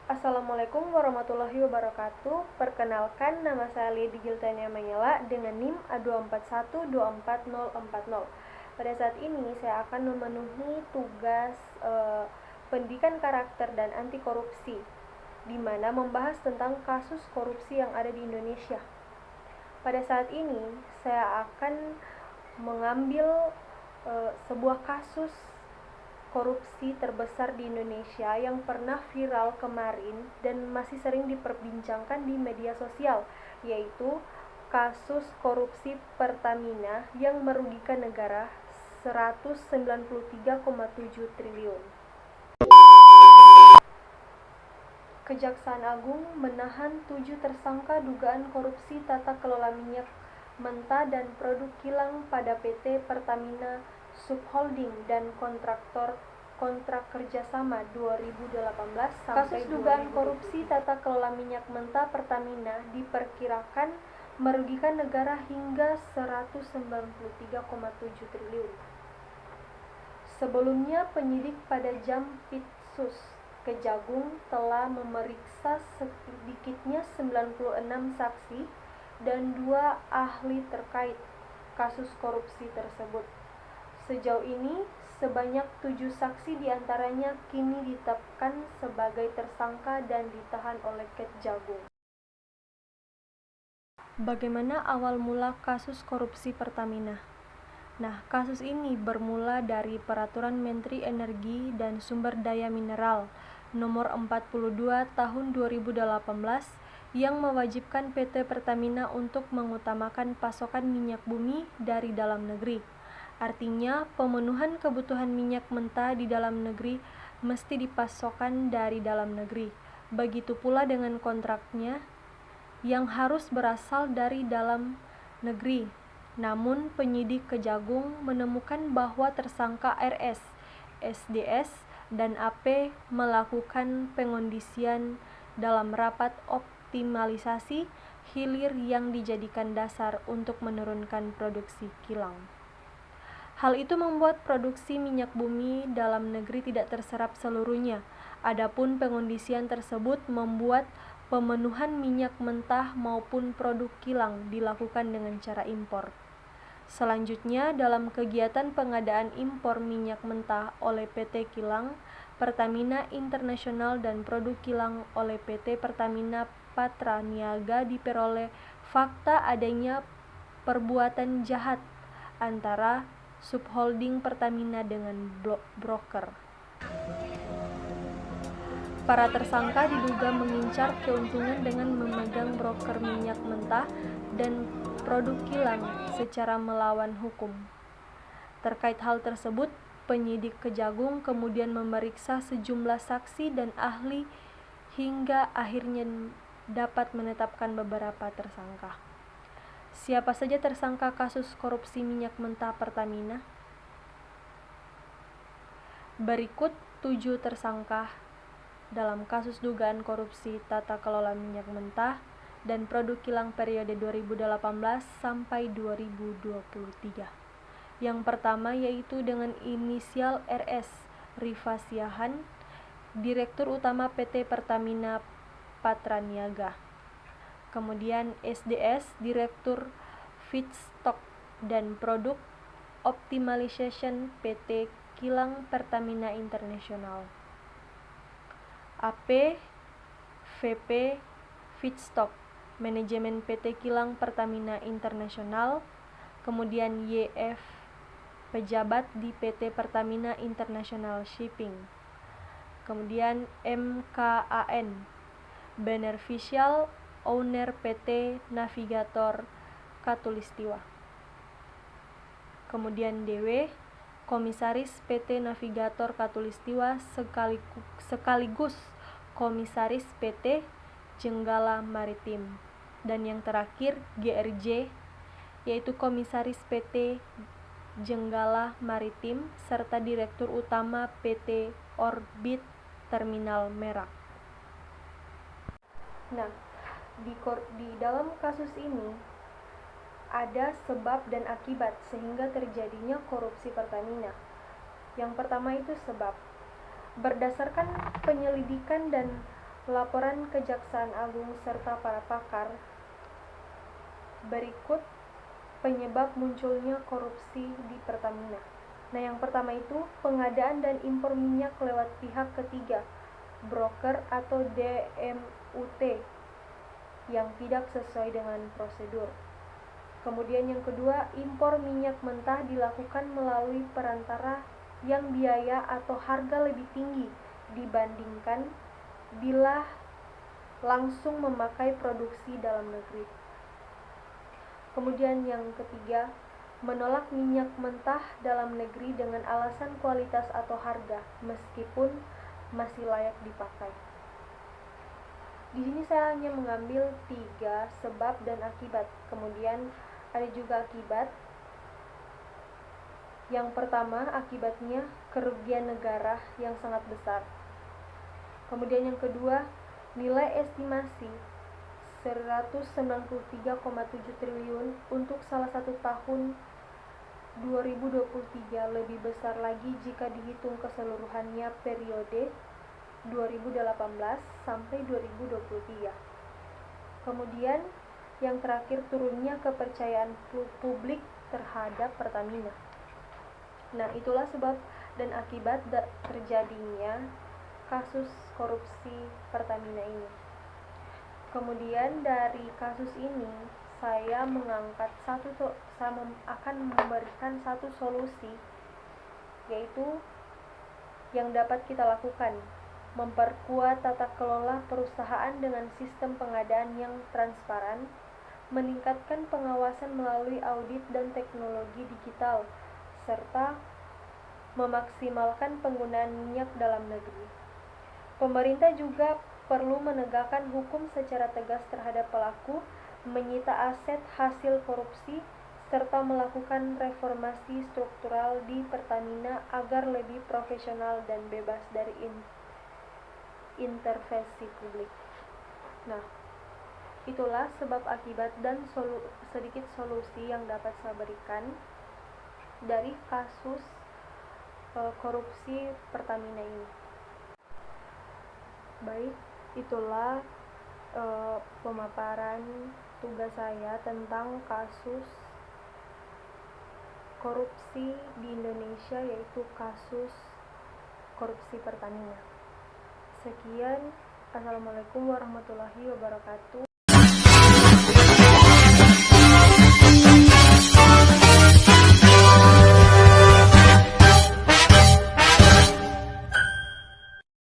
Assalamualaikum warahmatullahi wabarakatuh. Perkenalkan, nama saya Lady Giltania Manyela dengan NIM A241244040. Pada saat ini saya akan memenuhi tugas pendidikan karakter dan anti korupsi, di mana membahas tentang kasus korupsi yang ada di Indonesia. Pada saat ini saya akan mengambil sebuah kasus korupsi terbesar di Indonesia yang pernah viral kemarin dan masih sering diperbincangkan di media sosial, yaitu kasus korupsi Pertamina yang merugikan negara 193,7 triliun. Kejaksaan Agung menahan 7 tersangka dugaan korupsi tata kelola minyak mentah dan produk kilang pada PT Pertamina Subholding dan kontrak kerjasama 2018 sampai kasus dugaan korupsi tata kelola minyak mentah Pertamina diperkirakan merugikan negara hingga 193,7 triliun. Sebelumnya, penyidik pada Jampitsus Kejagung telah memeriksa sedikitnya 96 saksi dan 2 ahli terkait kasus korupsi tersebut. Sejauh ini, sebanyak 7 saksi diantaranya kini ditetapkan sebagai tersangka dan ditahan oleh Kejagung. Bagaimana awal mula kasus korupsi Pertamina? Kasus ini bermula dari Peraturan Menteri Energi dan Sumber Daya Mineral Nomor 42 Tahun 2018 yang mewajibkan PT Pertamina untuk mengutamakan pasokan minyak bumi dari dalam negeri. Artinya, pemenuhan kebutuhan minyak mentah di dalam negeri mesti dipasokkan dari dalam negeri. Begitu pula dengan kontraknya yang harus berasal dari dalam negeri. Namun, penyidik Kejagung menemukan bahwa tersangka RS, SDS, dan AP melakukan pengondisian dalam rapat optimalisasi hilir yang dijadikan dasar untuk menurunkan produksi kilang. Hal itu membuat produksi minyak bumi dalam negeri tidak terserap seluruhnya. Adapun pengondisian tersebut membuat pemenuhan minyak mentah maupun produk kilang dilakukan dengan cara impor. Selanjutnya, dalam kegiatan pengadaan impor minyak mentah oleh PT Kilang Pertamina International dan produk kilang oleh PT Pertamina Patra Niaga diperoleh fakta adanya perbuatan jahat antara subholding Pertamina dengan broker. Para tersangka diduga mengincar keuntungan dengan memegang broker minyak mentah dan produk kilang secara melawan hukum. Terkait hal tersebut, penyidik Kejagung kemudian memeriksa sejumlah saksi dan ahli hingga akhirnya dapat menetapkan beberapa tersangka. Siapa saja tersangka kasus korupsi minyak mentah Pertamina? Berikut 7 tersangka dalam kasus dugaan korupsi tata kelola minyak mentah dan produk kilang periode 2018 sampai 2023. Yang pertama yaitu dengan inisial RS, Rifa Siahan, Direktur Utama PT Pertamina Patra Niaga. Kemudian SDS, Direktur Feedstock dan Produk Optimization PT Kilang Pertamina International. AP, VP Feedstock, Manajemen PT Kilang Pertamina International. Kemudian YF, pejabat di PT Pertamina International Shipping. Kemudian MKAN, Beneficial Owner PT Navigator Katulistiwa. Kemudian DW, Komisaris PT Navigator Katulistiwa sekaligus Komisaris PT Jenggala Maritim. Dan yang terakhir GRJ, yaitu Komisaris PT Jenggala Maritim serta Direktur Utama PT Orbit Terminal Merak. Di dalam kasus ini ada sebab dan akibat sehingga terjadinya korupsi Pertamina. Yang pertama itu sebab. Berdasarkan penyelidikan dan laporan Kejaksaan Agung serta para pakar. Berikut penyebab munculnya korupsi di Pertamina. Nah, yang pertama itu pengadaan dan impor minyak lewat pihak ketiga, broker atau DMUT, yang tidak sesuai dengan prosedur. Kemudian yang kedua, impor minyak mentah dilakukan melalui perantara yang biaya atau harga lebih tinggi dibandingkan bila langsung memakai produksi dalam negeri. Kemudian yang ketiga, menolak minyak mentah dalam negeri dengan alasan kualitas atau harga meskipun masih layak dipakai. Di sini saya hanya mengambil 3 sebab dan akibat. Kemudian ada juga akibat. Yang pertama, akibatnya kerugian negara yang sangat besar. Kemudian yang kedua, nilai estimasi 193,7 triliun untuk salah satu tahun 2023 lebih besar lagi jika dihitung keseluruhannya periode 2018 sampai 2023. Kemudian yang terakhir, turunnya kepercayaan publik terhadap Pertamina. Nah, itulah sebab dan akibat terjadinya kasus korupsi Pertamina ini. Kemudian dari kasus ini saya akan memberikan satu solusi, yaitu yang dapat kita lakukan: memperkuat tata kelola perusahaan dengan sistem pengadaan yang transparan, meningkatkan pengawasan melalui audit dan teknologi digital, serta memaksimalkan penggunaan minyak dalam negeri. Pemerintah juga perlu menegakkan hukum secara tegas terhadap pelaku, menyita aset hasil korupsi, serta melakukan reformasi struktural di Pertamina agar lebih profesional dan bebas dari intervensi publik. Nah, itulah sebab akibat dan sedikit solusi yang dapat saya berikan dari kasus korupsi Pertamina ini. Baik, itulah pemaparan tugas saya tentang kasus korupsi di Indonesia, yaitu kasus korupsi Pertamina. Sekian, Assalamualaikum warahmatullahi wabarakatuh.